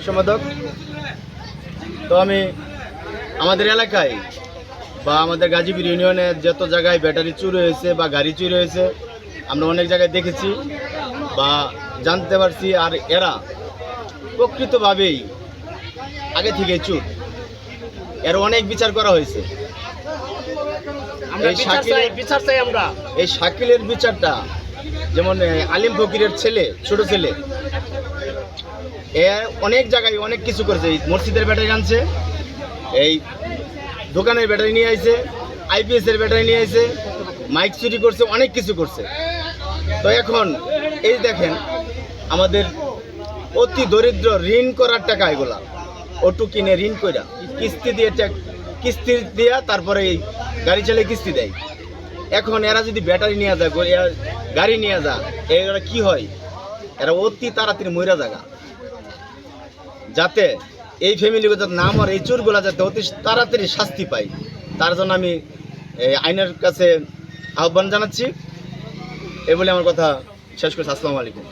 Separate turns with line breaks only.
সম্পাদক। তো আমি আমাদের এলাকায় বা আমাদের গাজীপুর ইউনিয়নের যত জায়গায় ব্যাটারি চুরি হয়েছে বা গাড়ি চুরি হয়েছে আমরা অনেক জায়গায় দেখেছি বা জানতে পারছি। আর এরা প্রকৃতভাবেই আগে থেকে চুর, এর অনেক বিচার করা হয়েছে। এই শাকিলের বিচারটা যেমন আলিম ফকিরের ছেলে, ছোট ছেলে, এ অনেক জায়গায় অনেক কিছু করেছে। মসজিদের ব্যাটারি আনছে, এই দোকানের ব্যাটারি নিয়ে আইছে, আইপিএস এর ব্যাটারি নিয়ে আইছে, মাইক চুরি করছে, অনেক কিছু করছে। তো এখন এই দেখেন আমাদের অতি দরিদ্র ঋণ করার টাকা, এগুলা অটো কিনে ঋণ কইরা কিস্তি দিয়া তারপরে এই গাড়ি চালিয়ে কিস্তি দেয়। এখন এরা যদি ব্যাটারি নিয়ে যায়, গাড়ি নিয়ে যায়, এরা কি হয়, এরা অতি তাড়াতাড়ি মইরা জায়গা, যাতে এই ফ্যামিলিগুলো যাতে না মরে, এই চোরগুলা যাতে অতি তাড়াতাড়ি শাস্তি পায়, তার জন্য আমি আইনের কাছে আহ্বান জানাচ্ছি। এই বলে আমার কথা শেষ করছি। আসসালামু আলাইকুম।